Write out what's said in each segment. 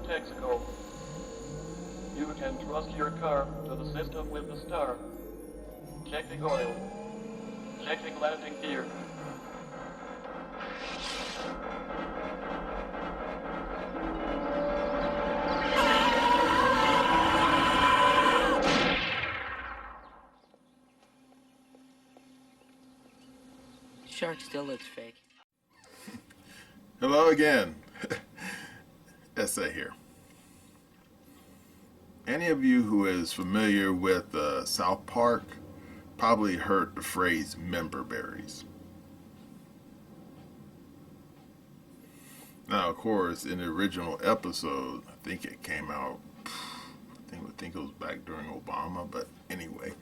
Texaco. You can trust your car to the system with the star. Checking oil. Checking landing gear. Shark still looks fake. Hello again. Essay here. Any of you who is familiar with South Park probably heard the phrase member berries. Now, of course, in the original episode, I think it came out, I think it was back during Obama, but anyway,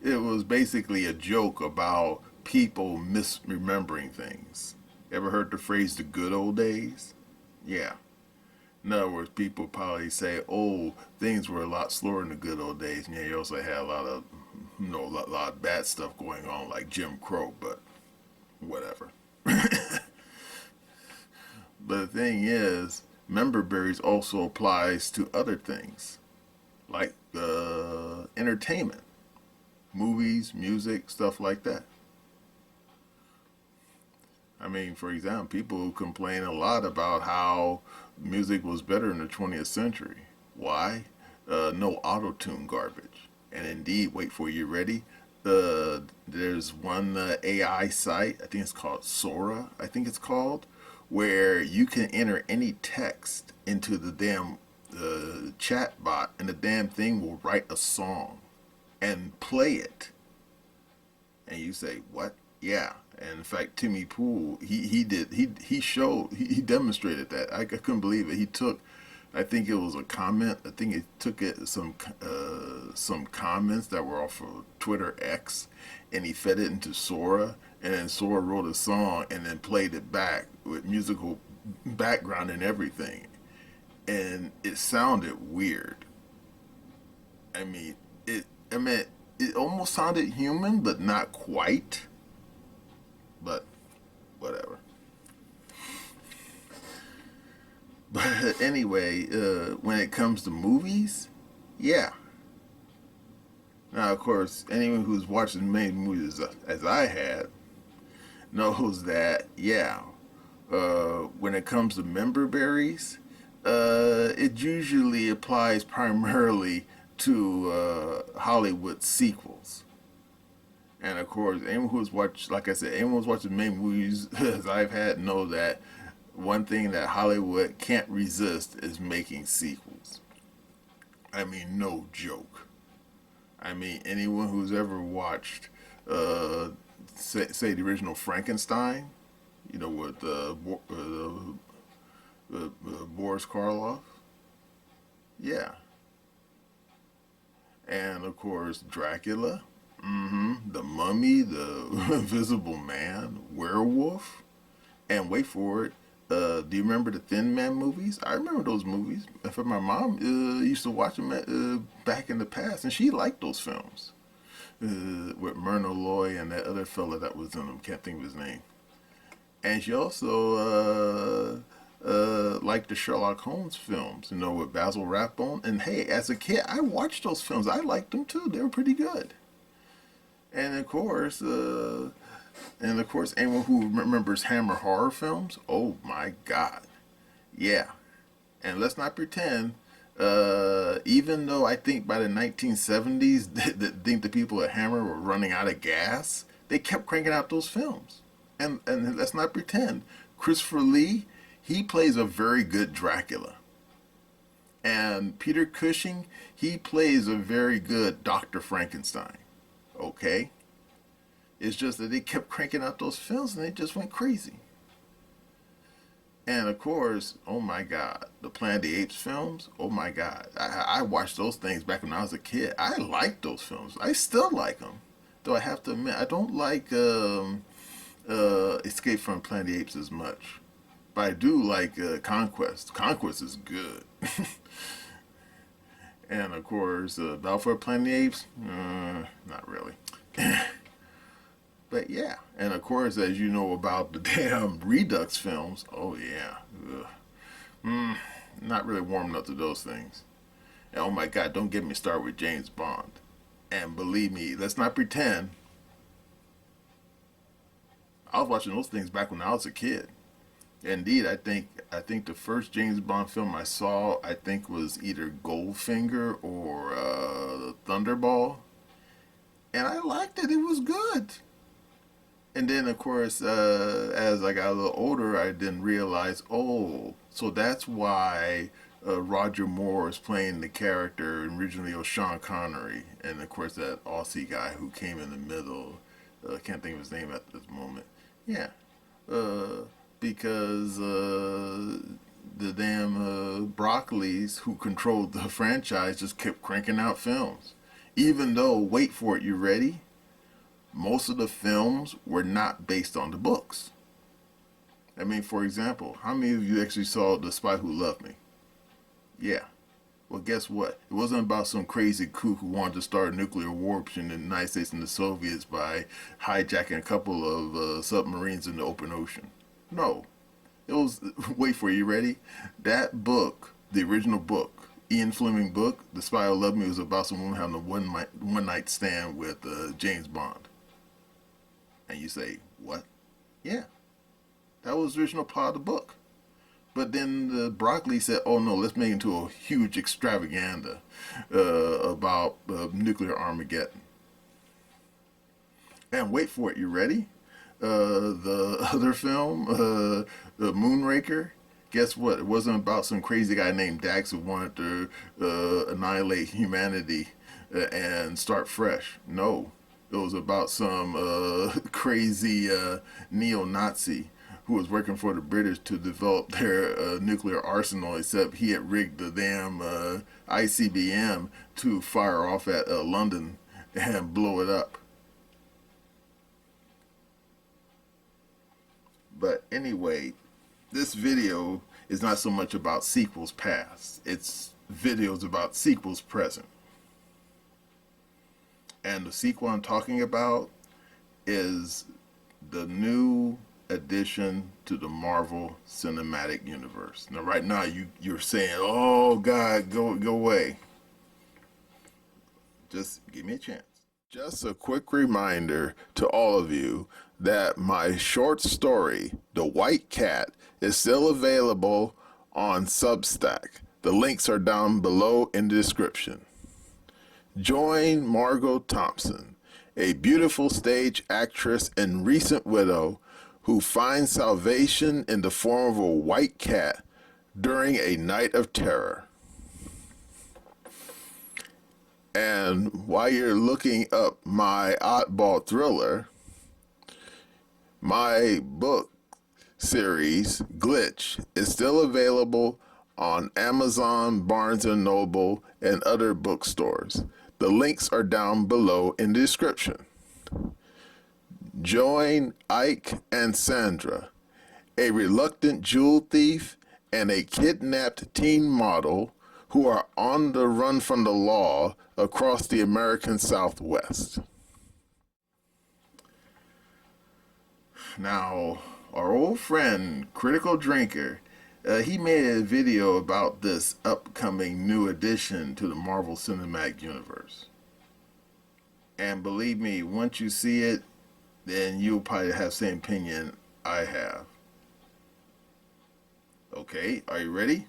it was basically a joke about people misremembering things. Ever heard the phrase the good old days? Yeah. In other words, people probably say, oh, things were a lot slower in the good old days. And yeah, you also had a lot of, a lot of bad stuff going on, like Jim Crow, but whatever. But the thing is, member berries also applies to other things, like entertainment, movies, music, stuff like that. I mean, for example, people complain a lot about how music was better in the 20th century. Why? No auto-tune garbage. And indeed, wait for you ready. There's one AI site, I think it's called Sora, I think it's called, where you can enter any text into the damn chat bot, and the damn thing will write a song and play it. And you say, what? Yeah. And in fact, Timmy Pool, he demonstrated that. I couldn't believe it. He took, I think it was a comment. I think he took some comments that were off of Twitter X, and he fed it into Sora, and then Sora wrote a song and then played it back with musical background and everything, and it sounded weird. I mean, it almost sounded human, but not quite. But whatever. But anyway, when it comes to movies, yeah. Now, of course, anyone who's watched as many movies as I had knows that, yeah, when it comes to member berries, it usually applies primarily to Hollywood sequels. And of course, anyone who's watched, like I said, anyone who's watched as many movies as I've had know that one thing that Hollywood can't resist is making sequels. I mean, no joke. I mean, anyone who's ever watched, say the original Frankenstein, you know, with Boris Karloff, yeah. And of course, Dracula. The Mummy, the Invisible Man, Werewolf, and wait for it. Do you remember the Thin Man movies? I remember those movies. In fact, my mom used to watch them back in the past, and she liked those films with Myrna Loy and that other fella that was in them. Can't think of his name. And she also liked the Sherlock Holmes films, you know, with Basil Rathbone. And hey, as a kid, I watched those films. I liked them too. They were pretty good. And of course, anyone who remembers Hammer horror films, oh my God, yeah. And let's not pretend, even though I think by the 1970s, the people at Hammer were running out of gas, they kept cranking out those films. And let's not pretend, Christopher Lee, he plays a very good Dracula. And Peter Cushing, he plays a very good Dr. Frankenstein. Okay? It's just that they kept cranking out those films and they just went crazy. And of course, oh my God, the Planet of the Apes films, oh my God. I watched those things back when I was a kid. I liked those films. I still like them. Though I have to admit, I don't like Escape from Planet of the Apes as much. But I do like Conquest. Conquest is good. And of course, Battle for Planet of the Apes, not really. But yeah, and of course, as you know about the damn Redux films, oh yeah, Not really warming up to those things. And oh my God, don't get me started with James Bond. And believe me, let's not pretend. I was watching those things back when I was a kid. Indeed, I think the first James Bond film I saw, I think, was either Goldfinger or Thunderball, and I liked it. It was good. And then, of course, as I got a little older, I didn't realize, oh, so that's why Roger Moore is playing the character originally of Sean Connery, and of course that Aussie guy who came in the middle. I can't think of his name at this moment. Yeah, because the damn Broccoli's who controlled the franchise just kept cranking out films, even though, wait for it, you ready? Most of the films were not based on the books. I mean, for example, how many of you actually saw The Spy Who Loved Me? Yeah. Well, guess what? It wasn't about some crazy kook who wanted to start a nuclear war between the United States and the Soviets by hijacking a couple of submarines in the open ocean. No. It was, wait for it, you ready? That book, the original book, Ian Fleming book, The Spy Who Loved Me, was about some woman having a one night stand with James Bond. And you say, what? Yeah. That was the original part of the book. But then the Broccoli said, oh no, let's make it into a huge extravaganza about nuclear Armageddon. And wait for it, you ready? The other film, the Moonraker, guess what? It wasn't about some crazy guy named Dax who wanted to annihilate humanity and start fresh. No, it was about some crazy neo-Nazi who was working for the British to develop their nuclear arsenal, except he had rigged the damn ICBM to fire off at London and blow it up. But anyway, this video is not so much about sequels past. It's videos about sequels present. And the sequel I'm talking about is the new addition to the Marvel Cinematic Universe. Now, right now, you're saying, "Oh God, go away." Just give me a chance. Just a quick reminder to all of you that my short story, The White Cat, is still available on Substack. The links are down below in the description. Join Margot Thompson, a beautiful stage actress and recent widow who finds salvation in the form of a white cat during a night of terror. And while you're looking up my oddball thriller, my book series, Glitch, is still available on Amazon, Barnes & Noble, and other bookstores. The links are down below in the description. Join Ike and Sandra, a reluctant jewel thief and a kidnapped teen model who are on the run from the law across the American Southwest. Now, our old friend, Critical Drinker, he made a video about this upcoming new addition to the Marvel Cinematic Universe. And believe me, once you see it, then you'll probably have the same opinion I have. Okay, are you ready?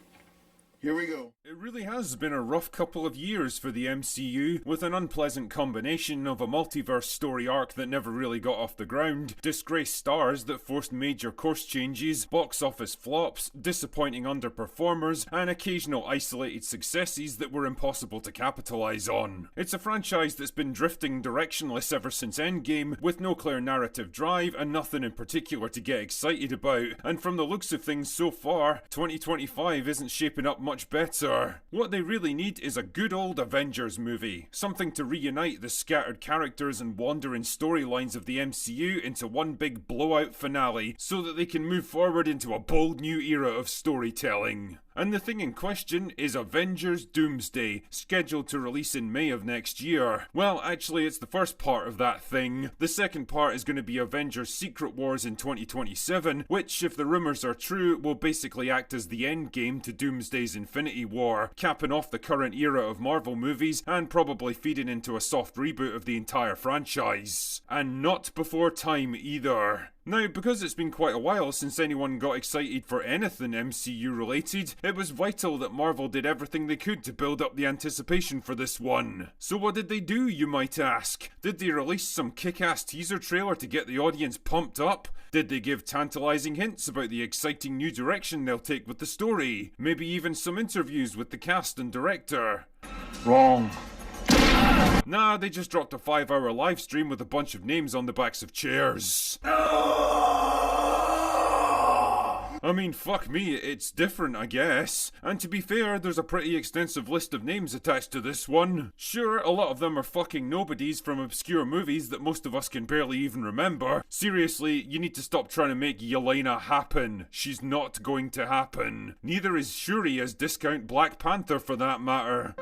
Here we go. It really has been a rough couple of years for the MCU, with an unpleasant combination of a multiverse story arc that never really got off the ground, disgraced stars that forced major course changes, box office flops, disappointing underperformers, and occasional isolated successes that were impossible to capitalise on. It's a franchise that's been drifting directionless ever since Endgame, with no clear narrative drive and nothing in particular to get excited about, and from the looks of things so far, 2025 isn't shaping up much better. What they really need is a good old Avengers movie, something to reunite the scattered characters and wandering storylines of the MCU into one big blowout finale so that they can move forward into a bold new era of storytelling. And the thing in question is Avengers Doomsday, scheduled to release in May of next year. Well, actually it's the first part of that thing. The second part is going to be Avengers Secret Wars in 2027, which, if the rumours are true, will basically act as the endgame to Doomsday's Infinity War, capping off the current era of Marvel movies and probably feeding into a soft reboot of the entire franchise. And not before time either. Now, because it's been quite a while since anyone got excited for anything MCU related, it was vital that Marvel did everything they could to build up the anticipation for this one. So what did they do, you might ask? Did they release some kick-ass teaser trailer to get the audience pumped up? Did they give tantalizing hints about the exciting new direction they'll take with the story? Maybe even some interviews with the cast and director? Wrong. Nah, they just dropped a 5-hour live stream with a bunch of names on the backs of chairs. I mean, fuck me, it's different, I guess. And to be fair, there's a pretty extensive list of names attached to this one. Sure, a lot of them are fucking nobodies from obscure movies that most of us can barely even remember. Seriously, you need to stop trying to make Yelena happen. She's not going to happen. Neither is Shuri as Discount Black Panther for that matter.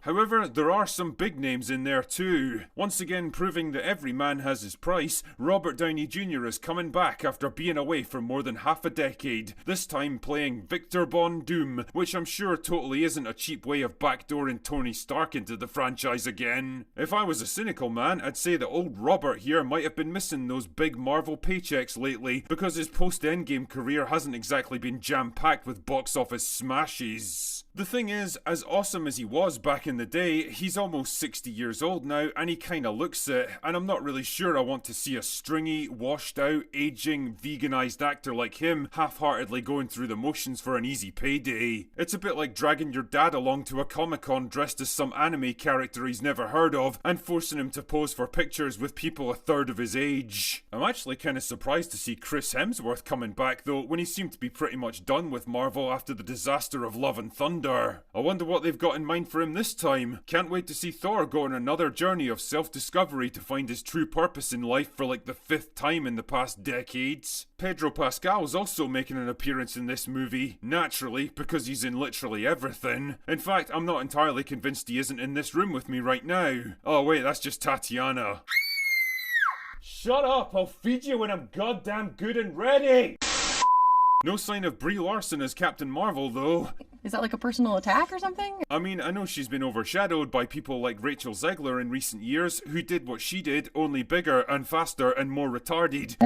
However, there are some big names in there too. Once again proving that every man has his price, Robert Downey Jr. is coming back after being away for more than half a decade, this time playing Victor Von Doom, which I'm sure totally isn't a cheap way of backdooring Tony Stark into the franchise again. If I was a cynical man, I'd say that old Robert here might have been missing those big Marvel paychecks lately, because his post-Endgame career hasn't exactly been jam-packed with box office smashes. The thing is, as awesome as he was back in the day, he's almost 60 years old now, and he kinda looks it, and I'm not really sure I want to see a stringy, washed out, aging, veganized actor like him half-heartedly going through the motions for an easy payday. It's a bit like dragging your dad along to a Comic-Con dressed as some anime character he's never heard of, and forcing him to pose for pictures with people a third of his age. I'm actually kinda surprised to see Chris Hemsworth coming back though, when he seemed to be pretty much done with Marvel after the disaster of Love and Thunder. I wonder what they've got in mind for him this time. Can't wait to see Thor go on another journey of self-discovery to find his true purpose in life for like the 5th time in the past decades. Pedro Pascal's also making an appearance in this movie, naturally, because he's in literally everything. In fact, I'm not entirely convinced he isn't in this room with me right now. Oh wait, that's just Tatiana. Shut up, I'll feed you when I'm goddamn good and ready! No sign of Brie Larson as Captain Marvel, though. Is that like a personal attack or something? I mean, I know she's been overshadowed by people like Rachel Zegler in recent years, who did what she did, only bigger and faster and more retarded.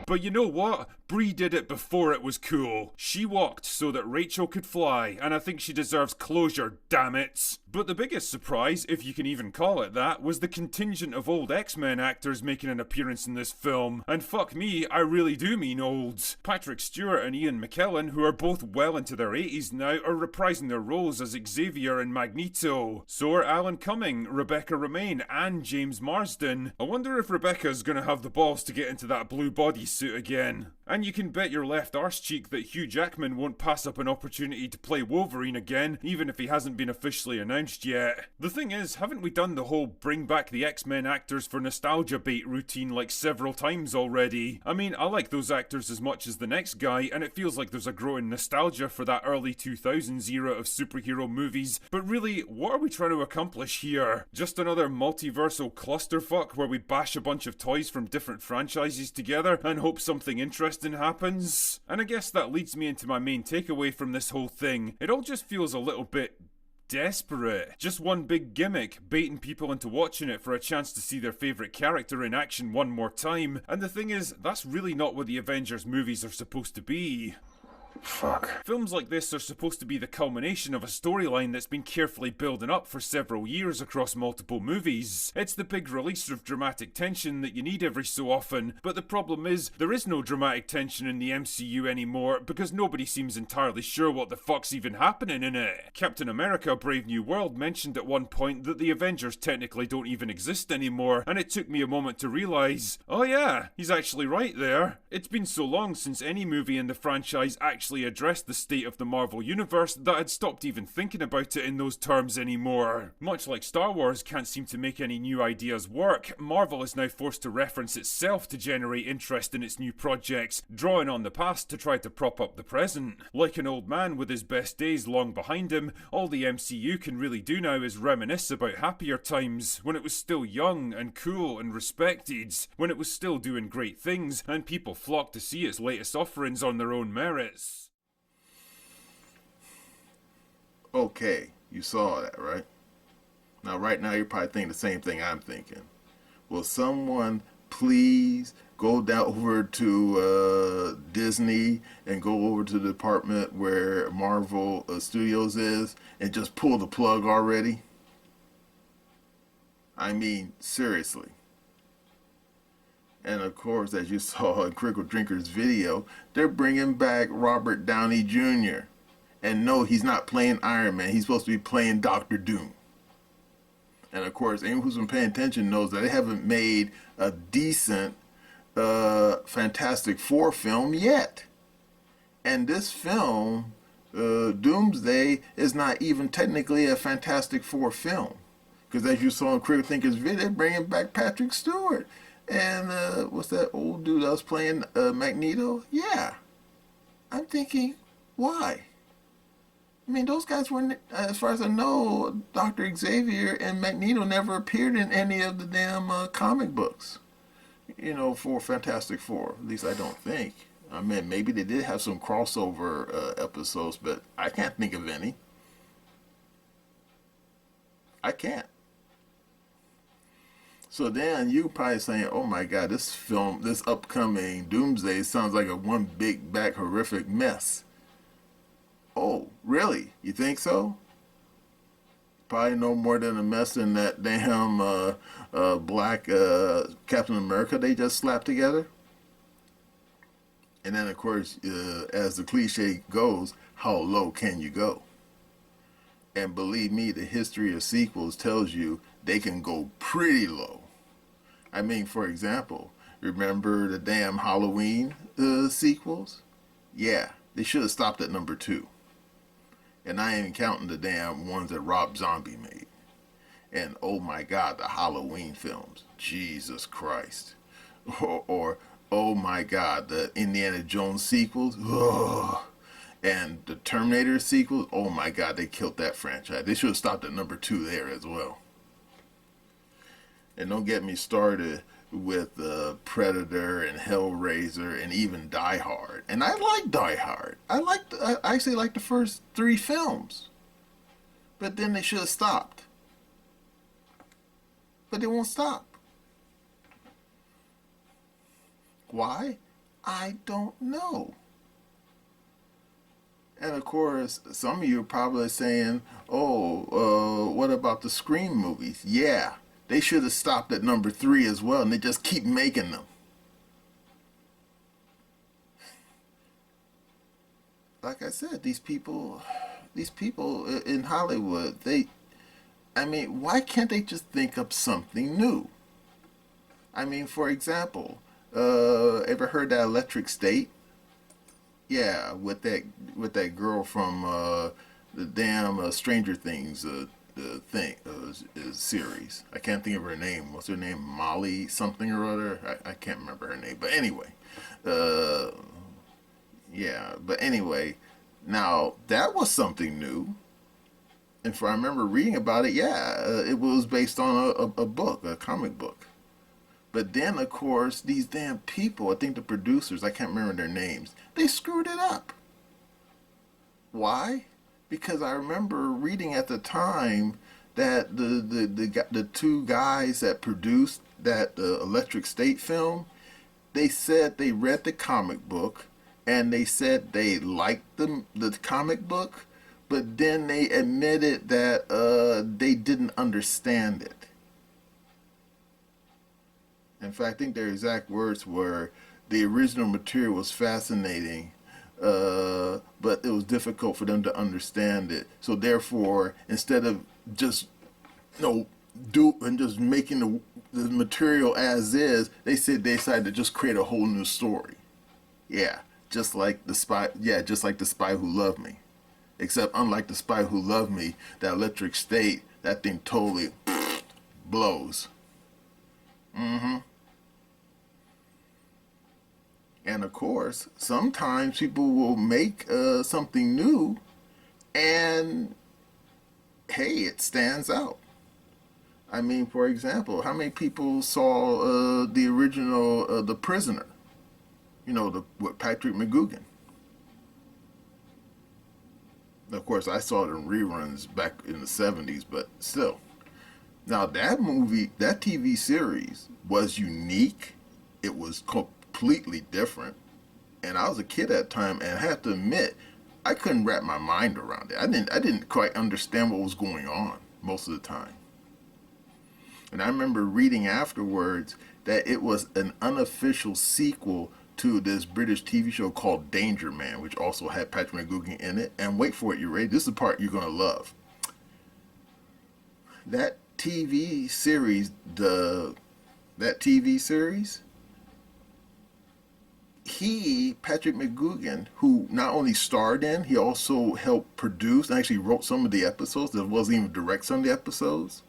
But you know what? Brie did it before it was cool. She walked so that Rachel could fly, and I think she deserves closure, damn it. But the biggest surprise, if you can even call it that, was the contingent of old X-Men actors making an appearance in this film. And fuck me, I really do mean old. Patrick Stewart and Ian McKellen, who are both well into their 80s now, are reprising their roles as Xavier and Magneto. So are Alan Cumming, Rebecca Romaine, and James Marsden. I wonder if Rebecca's gonna have the balls to get into that blue bodysuit again. And you can bet your left arse cheek that Hugh Jackman won't pass up an opportunity to play Wolverine again, even if he hasn't been officially announced yet. The thing is, haven't we done the whole bring back the X-Men actors for nostalgia bait routine like several times already? I mean, I like those actors as much as the next guy, and it feels like there's a growing nostalgia for that early 2000s era of superhero movies, but really, what are we trying to accomplish here? Just another multiversal clusterfuck where we bash a bunch of toys from different franchises together and hope something interesting happens? And I guess that leads me into my main takeaway from this whole thing. It all just feels a little bit desperate. Just one big gimmick, baiting people into watching it for a chance to see their favourite character in action one more time. And the thing is, that's really not what the Avengers movies are supposed to be. Fuck. Films like this are supposed to be the culmination of a storyline that's been carefully building up for several years across multiple movies. It's the big release of dramatic tension that you need every so often, but the problem is, there is no dramatic tension in the MCU anymore because nobody seems entirely sure what the fuck's even happening in it. Captain America Brave New World mentioned at one point that the Avengers technically don't even exist anymore, and it took me a moment to realise, oh yeah, he's actually right there. It's been so long since any movie in the franchise actually actually addressed the state of the Marvel Universe that I'd stopped even thinking about it in those terms anymore. Much like Star Wars can't seem to make any new ideas work, Marvel is now forced to reference itself to generate interest in its new projects, drawing on the past to try to prop up the present. Like an old man with his best days long behind him, all the MCU can really do now is reminisce about happier times, when it was still young and cool and respected, when it was still doing great things, and people flocked to see its latest offerings on their own merits. Okay, you saw that, right? Now, right now, you're probably thinking the same thing I'm thinking. Will someone please go down over to Disney and go over to the department where Marvel Studios is and just pull the plug already? I mean, seriously. And of course, as you saw in Critical Drinker's video, they're bringing back Robert Downey Jr. And no, he's not playing Iron Man. He's supposed to be playing Doctor Doom. And of course, anyone who's been paying attention knows that they haven't made a decent Fantastic Four film yet. And this film, Doomsday, is not even technically a Fantastic Four film. Because as you saw in Critical Thinker's video, they're bringing back Patrick Stewart. And what's that old dude that was playing Magneto? Yeah. I'm thinking, why? I mean, those guys weren't, as far as I know, Dr. Xavier and Magneto never appeared in any of the damn comic books, you know, for Fantastic Four. At least I don't think. I mean, maybe they did have some crossover episodes, but I can't think of any. I can't. So then you probably saying, oh my God, this film, this upcoming Doomsday sounds like a one big back horrific mess. Oh, really? You think so? Probably no more than a mess than that damn black Captain America they just slapped together. And then, of course, as the cliche goes, how low can you go? And believe me, the history of sequels tells you they can go pretty low. I mean, for example, remember the damn Halloween sequels? Yeah, they should have stopped at number 2. And I ain't even counting the damn ones that Rob Zombie made. And oh my God, the Halloween films. Jesus Christ. Or oh my God, the Indiana Jones sequels. Ugh. And the Terminator sequels. Oh my God, they killed that franchise. They should have stopped at number 2 there as well. And don't get me started with Predator and Hellraiser and even Die Hard. And I like Die Hard. I actually like the first 3 films. But then they should have stopped. But they won't stop. Why? I don't know. And of course, some of you are probably saying, oh, what about the Scream movies? Yeah. They should have stopped at number 3 as well, and they just keep making them. Like I said, these people in Hollywood, why can't they just think up something new? I mean, for example, ever heard that Electric State? Yeah, with that girl from the damn Stranger Things series. I can't think of her name. What's her name? Molly something or other. I can't remember her name. But anyway, yeah. But anyway, now that was something new. And I remember reading about it. Yeah, it was based on a book, a comic book. But then, of course, these damn people, I think the producers, I can't remember their names, they screwed it up. Why? Because I remember reading at the time that the 2 guys that produced that Electric State film, they said they read the comic book and they said they liked the comic book, but then they admitted that they didn't understand it. In fact, I think their exact words were, the original material was fascinating, but it was difficult for them to understand it. So therefore, instead of just, just making the material as is, they said they decided to just create a whole new story. Yeah, just like the spy. Yeah, just like the Spy Who Loved Me. Except unlike the Spy Who Loved Me, that Electric State, that thing totally blows. Mm-hmm. And of course, sometimes people will make something new, and hey, it stands out. I mean, for example, how many people saw the original The Prisoner? You know, with Patrick McGoogan. Of course, I saw it in reruns back in the 70s, but still. Now, that movie, that TV series was unique. It was completely different. And I was a kid at the time, and I have to admit, I couldn't wrap my mind around it. I didn't quite understand what was going on most of the time. And I remember reading afterwards that it was an unofficial sequel to this British TV show called Danger Man, which also had Patrick McGoogan in it. And wait for it, you ready? This is the part you're going to love. That TV series, Patrick McGoogan, who not only starred in, he also helped produce and actually wrote some of the episodes, as well as even direct some of the episodes.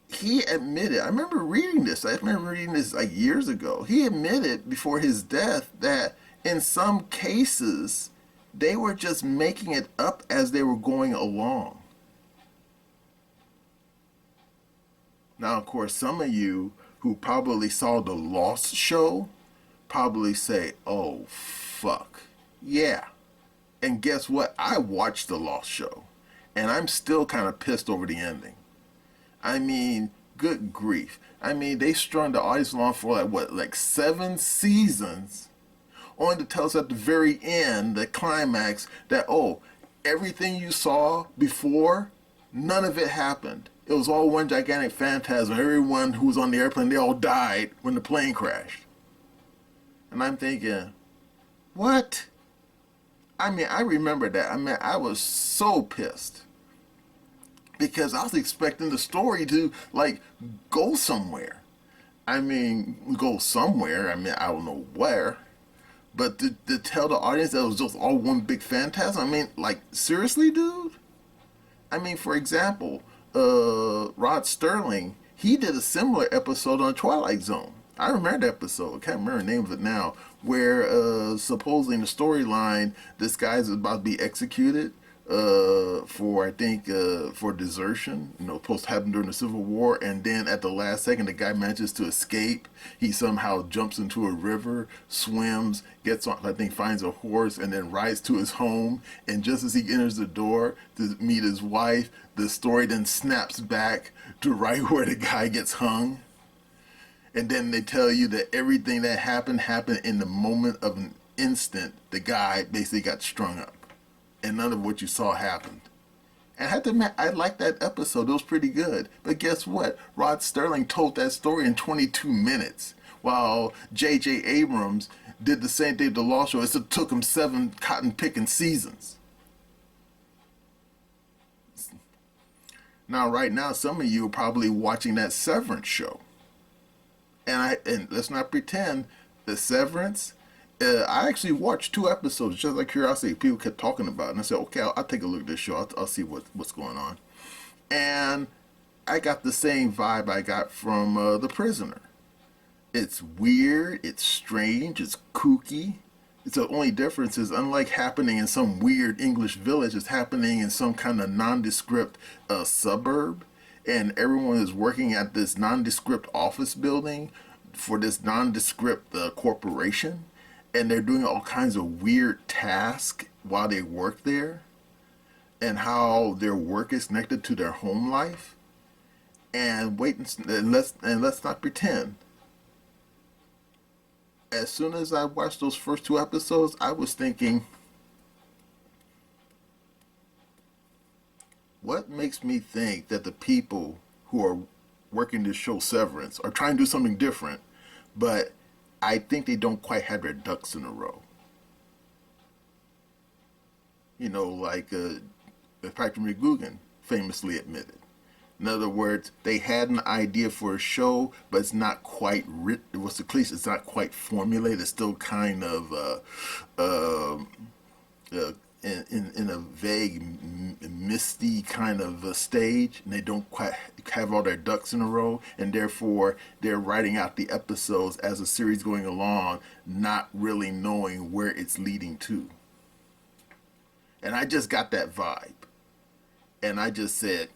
He admitted, I remember reading this like years ago. He admitted before his death that in some cases, they were just making it up as they were going along. Now, of course, some of you who probably saw the Lost show probably say, oh, fuck. Yeah. And guess what? I watched the Lost show, and I'm still kind of pissed over the ending. I mean, good grief. I mean, they strung the audience along for like 7 seasons, only to tell us at the very end, the climax, that, oh, everything you saw before, none of it happened. It was all one gigantic phantasm. Everyone who was on the airplane, they all died when the plane crashed. And I'm thinking, what? I mean, I remember that. I mean, I was so pissed. Because I was expecting the story to, like, go somewhere. I mean, go somewhere. I mean, I don't know where. But to tell the audience that it was just all one big phantasm, I mean, like, seriously, dude? I mean, for example, Rod Sterling, he did a similar episode on Twilight Zone. I remember the episode. I can't remember the name of it now. Where supposedly in the storyline, this guy's about to be executed for, I think, for desertion. You know, supposed to happen during the Civil War. And then at the last second, the guy manages to escape. He somehow jumps into a river, swims, gets on, I think, finds a horse, and then rides to his home. And just as he enters the door to meet his wife, the story then snaps back to right where the guy gets hung. And then they tell you that everything that happened in the moment of an instant. The guy basically got strung up. And none of what you saw happened. And I have to admit, I liked that episode. It was pretty good. But guess what? Rod Sterling told that story in 22 minutes. While J.J. Abrams did the same thing with the Lost Show. It took him 7 cotton-picking seasons. Now, right now, some of you are probably watching that Severance show. And let's not pretend, the Severance, I actually watched 2 episodes just out of curiosity. People kept talking about it, and I said, okay, I'll take a look at this show. I'll see what's going on. And I got the same vibe I got from The Prisoner. It's weird, it's strange, it's kooky. It's the only difference is, unlike happening in some weird English village, it's happening in some kind of nondescript suburb. And everyone is working at this nondescript office building for this nondescript corporation. And they're doing all kinds of weird tasks while they work there. And how their work is connected to their home life. And let's not pretend. As soon as I watched those first 2 episodes, I was thinking, what makes me think that the people who are working this show Severance are trying to do something different, but I think they don't quite have their ducks in a row? You know, like Patrick McGoogan famously admitted In other words, they had an idea for a show, but it's not quite written. What's the cliche? It's not quite formulated. It's still kind of uh, uh, in a vague, misty kind of stage, and they don't quite have all their ducks in a row, and therefore they're writing out the episodes as a series going along, not really knowing where it's leading to. And I just got that vibe, and I just said,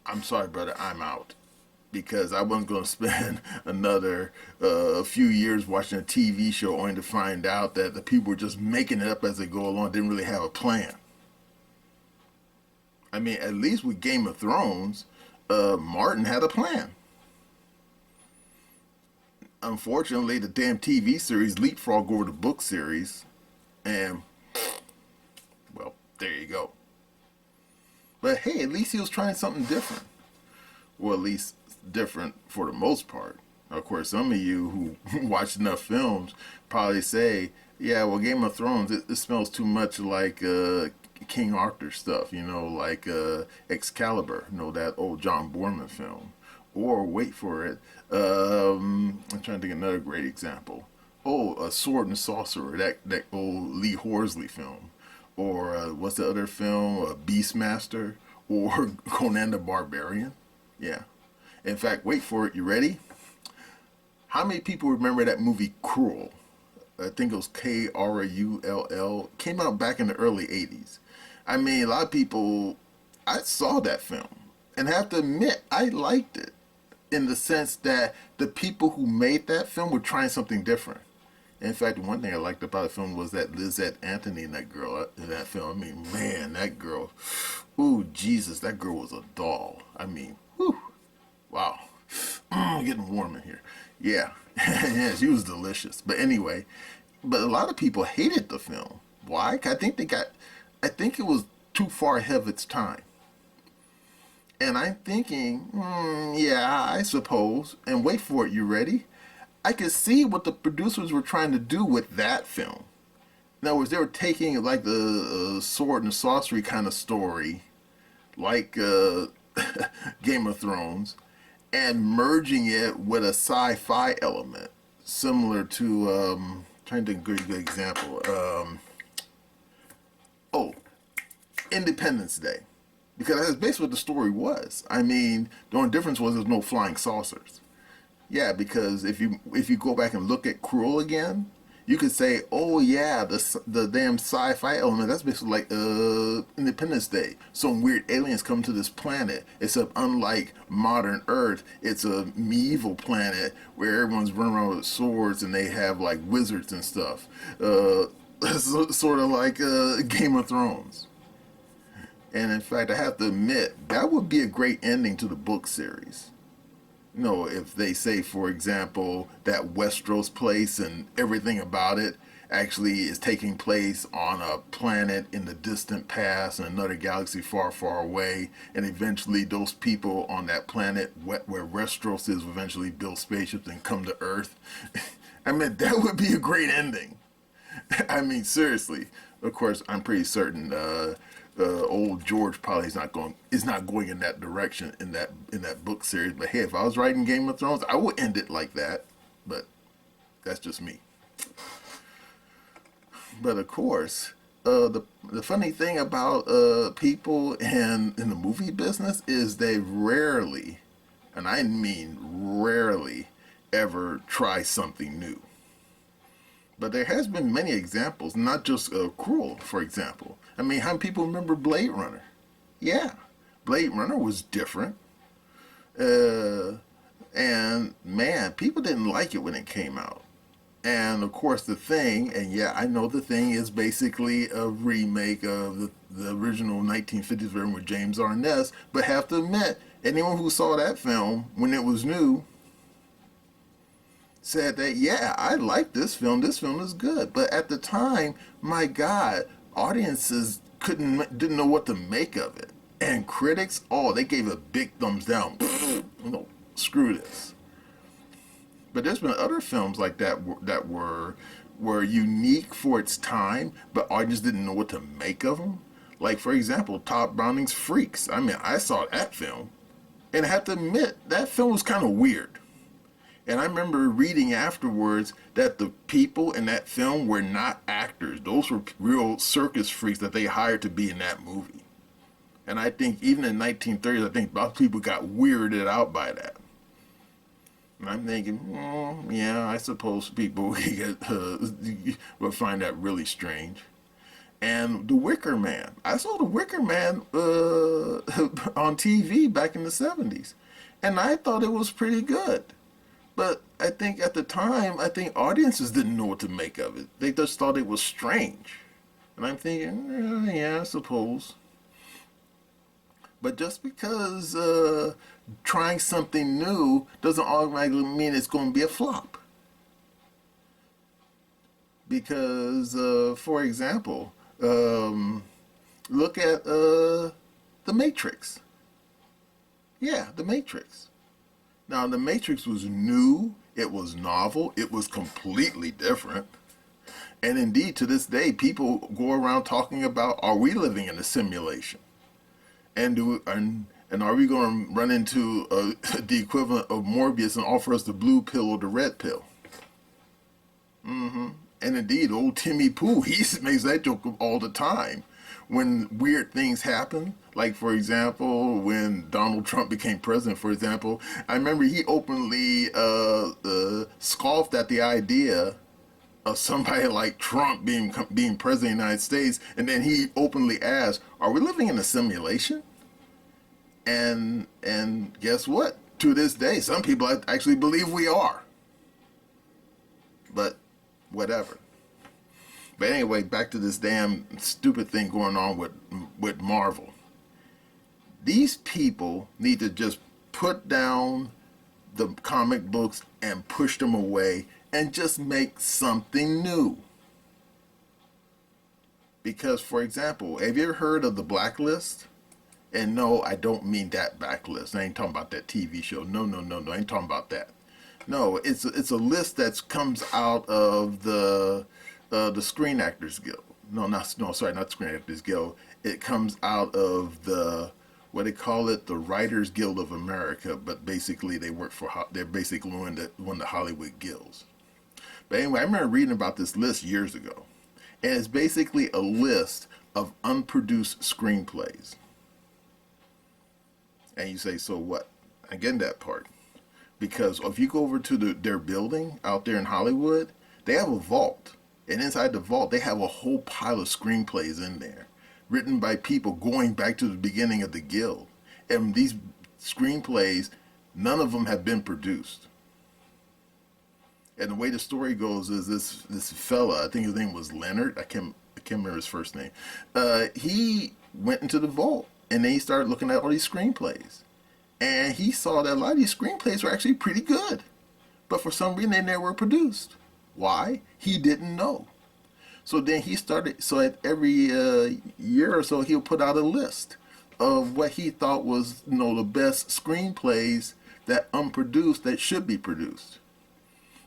I'm sorry, brother, I'm out. Because I wasn't going to spend another few years watching a TV show only to find out that the people were just making it up as they go along, didn't really have a plan. I mean, at least with Game of Thrones, Martin had a plan. Unfortunately, the damn TV series leapfrogged over the book series, and, well, there you go. But hey, at least he was trying something different. Or at least different for the most part. Of course, some of you who watch enough films probably say, yeah, well, Game of Thrones, it smells too much like King Arthur stuff, you know, like Excalibur, you know, that old John Boorman film. Or, wait for it, I'm trying to think of another great example. Oh, a Sword and Sorcerer, that old Lee Horsley film. Or what's the other film, Beastmaster, or Conan the Barbarian. Yeah. In fact, wait for it. You ready? How many people remember that movie Cruel? I think it was Krull. Came out back in the early 80s. I mean, a lot of people, I saw that film and have to admit, I liked it in the sense that the people who made that film were trying something different. In fact, one thing I liked about the film was that Lizette Anthony and that girl in that film. I mean, man, that girl, ooh, Jesus, that girl was a doll. I mean, whew, wow. Getting warm in here. Yeah. Yeah, she was delicious. But anyway, but a lot of people hated the film. Why? I think it was too far ahead of its time. And I'm thinking, yeah, I suppose. And wait for it, you ready? I could see what the producers were trying to do with that film. In other words, they were taking like the sword and sorcery kind of story, like Game of Thrones, and merging it with a sci-fi element, similar to, trying to give a good example. Independence Day. Because that's basically what the story was. I mean, the only difference was there's no flying saucers. Yeah, because if you go back and look at Cruel again, you could say, oh yeah, the damn sci-fi element, that's basically like Independence Day. Some weird aliens come to this planet, except unlike modern Earth, it's a medieval planet where everyone's running around with swords and they have like wizards and stuff. Sort of like Game of Thrones. And in fact, I have to admit, that would be a great ending to the book series. You know, if they say, for example, that Westeros place and everything about it actually is taking place on a planet in the distant past in another galaxy far, far away, and eventually those people on that planet where Westeros is will eventually build spaceships and come to Earth. I mean, that would be a great ending. I mean, seriously. Of course, I'm pretty certain old George probably is not going in that direction in that book series. But hey, if I was writing Game of Thrones, I would end it like that. But that's just me. But of course, the funny thing about people in the movie business is they rarely, and I mean rarely, ever try something new. But there has been many examples, not just Cruel, for example. I mean, how many people remember Blade Runner? Yeah, Blade Runner was different. And man, people didn't like it when it came out. And of course The Thing, and yeah, I know The Thing is basically a remake of the original 1950s version with James Arness, but have to admit, anyone who saw that film when it was new said that, yeah, I like this film is good. But at the time, my God, audiences didn't know what to make of it. And critics, they gave a big thumbs down. No, screw this. But there's been other films like that that were unique for its time, but audiences didn't know what to make of them. Like, for example, Todd Browning's Freaks. I mean, I saw that film, And I have to admit, that film was kind of weird. And I remember reading afterwards that the people in that film were not actors. Those were real circus freaks that they hired to be in that movie. And I think even in the 1930s, I think a lot of people got weirded out by that. And I'm thinking, yeah, I suppose people will find that really strange. And The Wicker Man. I saw The Wicker Man on TV back in the 70s. And I thought it was pretty good. But I think at the time, I think audiences didn't know what to make of it. They just thought it was strange. And I'm thinking, yeah, I suppose. But just because trying something new doesn't automatically mean it's going to be a flop. Because, for example, look at The Matrix. Yeah, The Matrix. Now, The Matrix was new, it was novel, it was completely different. And indeed, to this day, people go around talking about, are we living in a simulation? And are we going to run into the equivalent of Morbius and offer us the blue pill or the red pill? And indeed, old Timmy Pooh, he makes that joke all the time. When weird things happen, like, for example, when Donald Trump became president, for example, I remember he openly scoffed at the idea of somebody like Trump being president of the United States, and then he openly asked, are we living in a simulation? And guess what? To this day, some people actually believe we are. But whatever. But anyway, back to this damn stupid thing going on with Marvel. These people need to just put down the comic books and push them away and just make something new. Because, for example, have you ever heard of the Blacklist? And no, I don't mean that Blacklist. I ain't talking about that TV show. No, I ain't talking about that. No, it's a list that comes out of the Screen Actors Guild. Not Screen Actors Guild. It comes out of what they call it, the Writers Guild of America. But basically, they're basically one of the Hollywood guilds. But anyway, I remember reading about this list years ago, and it's basically a list of unproduced screenplays. And you say, so what? I get that part. Because if you go over to their building out there in Hollywood, they have a vault. And inside the vault, they have a whole pile of screenplays in there, written by people going back to the beginning of the guild. And these screenplays, none of them have been produced. And the way the story goes is this fella, I think his name was Leonard, I can't remember his first name. He went into the vault, and then he started looking at all these screenplays. And he saw that a lot of these screenplays were actually pretty good. But for some reason, they never were produced. Why? He didn't know. So then he started, so at every year or so, he'll put out a list of what he thought was, the best screenplays that unproduced that should be produced.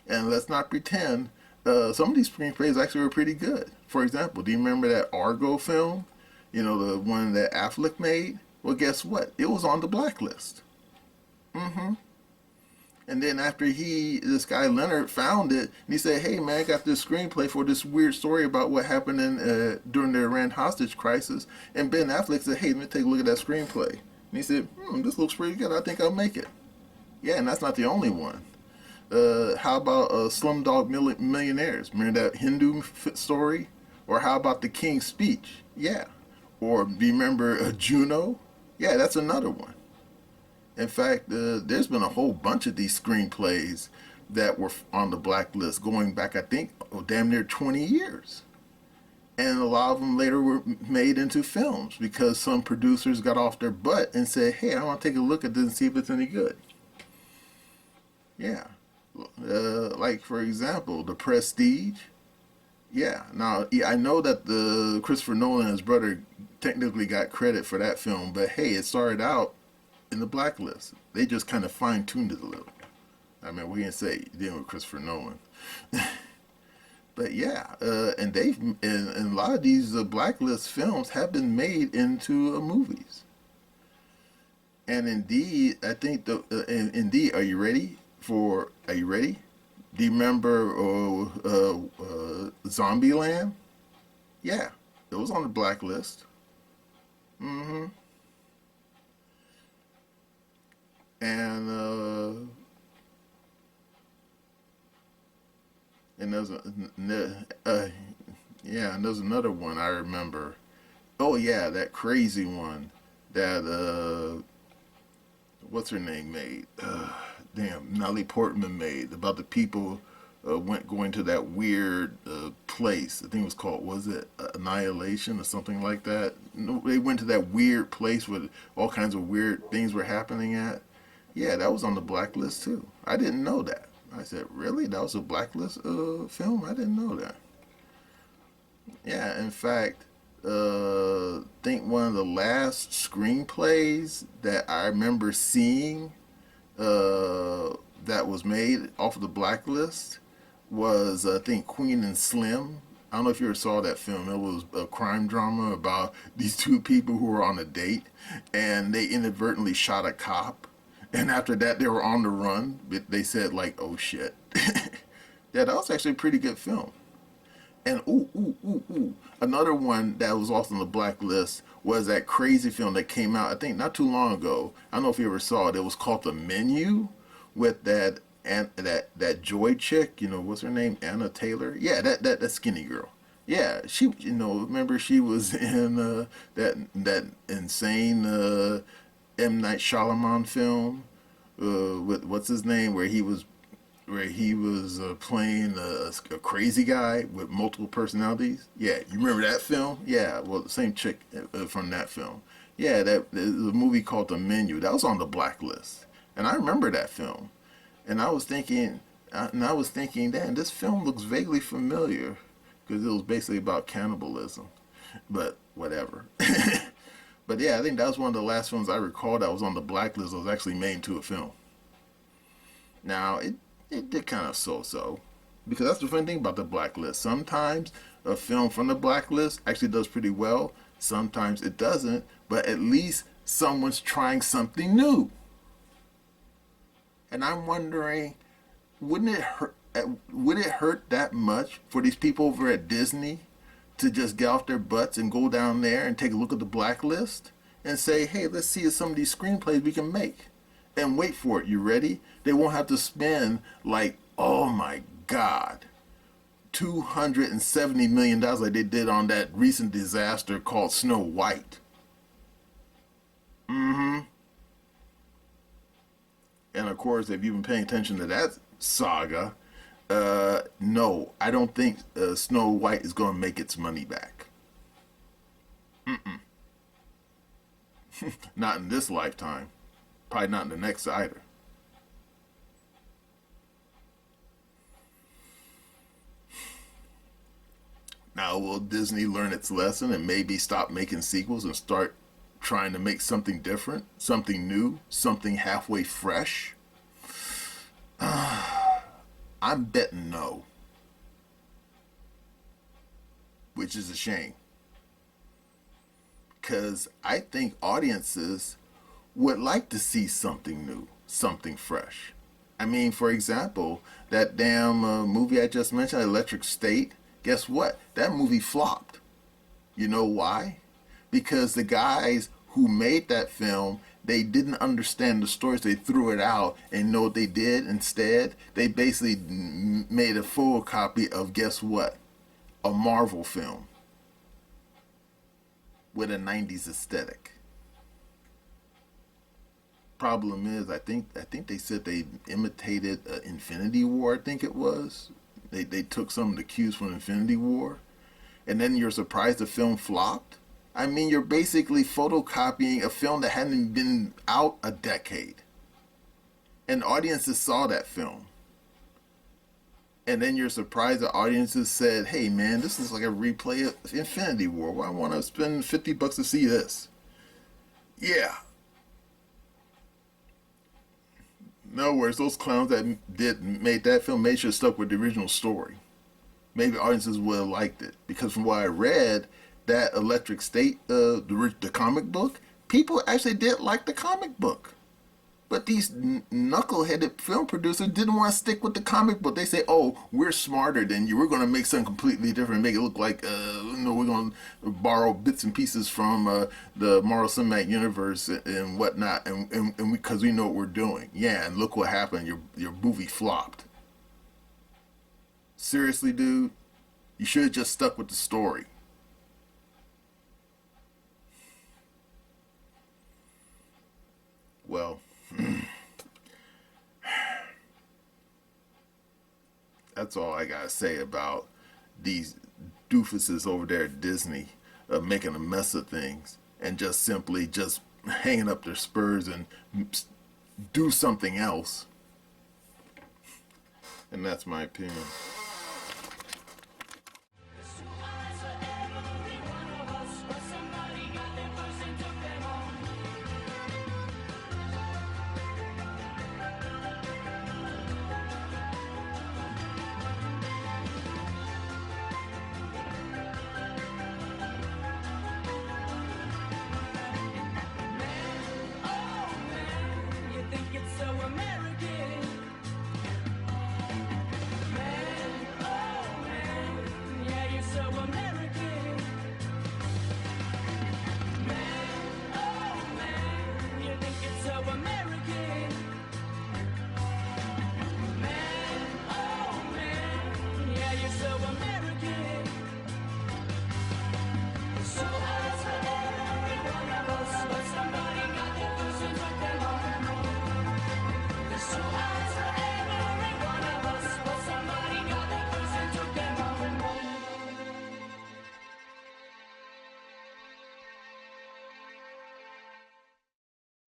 And let's not pretend, some of these screenplays actually were pretty good. For example, do you remember that Argo film? The one that Affleck made? Well, guess what? It was on the blacklist. And then after this guy Leonard found it, and he said, hey man, I got this screenplay for this weird story about what happened during the Iran hostage crisis. And Ben Affleck said, hey, let me take a look at that screenplay. And he said, this looks pretty good. I think I'll make it. Yeah, and that's not the only one. How about Slumdog Millionaires? Remember that Hindu story? Or how about The King's Speech? Yeah. Or do you remember Juno? Yeah, that's another one. In fact, there's been a whole bunch of these screenplays that were on the blacklist going back, I think, damn near 20 years. And a lot of them later were made into films because some producers got off their butt and said, hey, I want to take a look at this and see if it's any good. Yeah. Like, for example, The Prestige. Yeah. Now, I know that Christopher Nolan and his brother technically got credit for that film, but hey, it started out in the blacklist. They just kind of fine-tuned it a little. I mean, we can say dealing with Christopher Nolan. But yeah, and a lot of these blacklist films have been made into movies. And indeed, I think indeed, are you ready? Are you ready? Do you remember Zombieland? Yeah, it was on the blacklist. Mm-hmm. And and there's yeah, and there's another one I remember. Oh yeah, that crazy one that what's her name made? Damn, Natalie Portman made about the people going to that weird place. I think it was called, was it Annihilation or something like that? No, they went to that weird place where all kinds of weird things were happening at. Yeah, that was on the blacklist too. I didn't know that. I said, really? That was a blacklist film? I didn't know that. Yeah, in fact, I think one of the last screenplays that I remember seeing that was made off of the blacklist was, I think, Queen and Slim. I don't know if you ever saw that film. It was a crime drama about these two people who were on a date and they inadvertently shot a cop. And after that, they were on the run. They said, like, oh shit. Yeah, that was actually a pretty good film. And another one that was also on the blacklist was that crazy film that came out, I think, not too long ago. I don't know if you ever saw it. It was called The Menu with that Joy chick. You know, what's her name? Anna Taylor. Yeah, that skinny girl. Yeah, she. You know, remember she was in that insane M. Night Shyamalan film with what's his name, where he was playing a crazy guy with multiple personalities. Yeah, you remember that film? Yeah, well, the same chick from that film. Yeah, that there's a movie called The Menu that was on the blacklist, and I remember that film. And I was thinking, damn, this film looks vaguely familiar because it was basically about cannibalism, but whatever. But yeah, I think that was one of the last films I recall that was on the blacklist that was actually made into a film. Now, it did kind of so-so. Because that's the funny thing about the blacklist. Sometimes a film from the blacklist actually does pretty well. Sometimes it doesn't. But at least someone's trying something new. And I'm wondering, would it hurt that much for these people over at Disney to just get off their butts and go down there and take a look at the blacklist and say, hey, let's see if some of these screenplays we can make. And wait for it. You ready? They won't have to spend like, oh my God, $270 million like they did on that recent disaster called Snow White. Mm-hmm. And of course, if you've been paying attention to that saga, no, I don't think Snow White is going to make its money back. Mm-mm. Not in this lifetime. Probably not in the next either. Now, will Disney learn its lesson and maybe stop making sequels and start trying to make something different, something new, something halfway fresh? I'm betting no. Which is a shame. Because I think audiences would like to see something new, something fresh. I mean, for example, that damn movie I just mentioned, Electric State, guess what? That movie flopped. You know why? Because the guys who made that film, they didn't understand the stories. They threw it out, and you know what they did instead? They basically made a photocopy of, guess what? A Marvel film with a 90s aesthetic. Problem is, I think they said they imitated Infinity War. I think it was. They took some of the cues from Infinity War, and then you're surprised the film flopped. I mean, you're basically photocopying a film that hadn't been out a decade, and audiences saw that film, and then you're surprised that audiences said, "Hey, man, this is like a replay of Infinity War. Why want to spend $50 to see this?" Yeah. In other words, those clowns that made that film, they should have stuck with the original story. Maybe audiences would have liked it. Because from what I read, that Electric State, the comic book, people actually did like the comic book. But these knuckleheaded film producers didn't want to stick with the comic book. They say, "Oh, we're smarter than you. We're going to make something completely different, make it look like, we're going to borrow bits and pieces from the Marvel Cinematic Universe and whatnot, and because we know what we're doing." Yeah, and look what happened. Your movie flopped. Seriously, dude, you should have just stuck with the story. Well. That's all I gotta say about these doofuses over there at Disney making a mess of things and just simply just hanging up their spurs and do something else. And that's my opinion.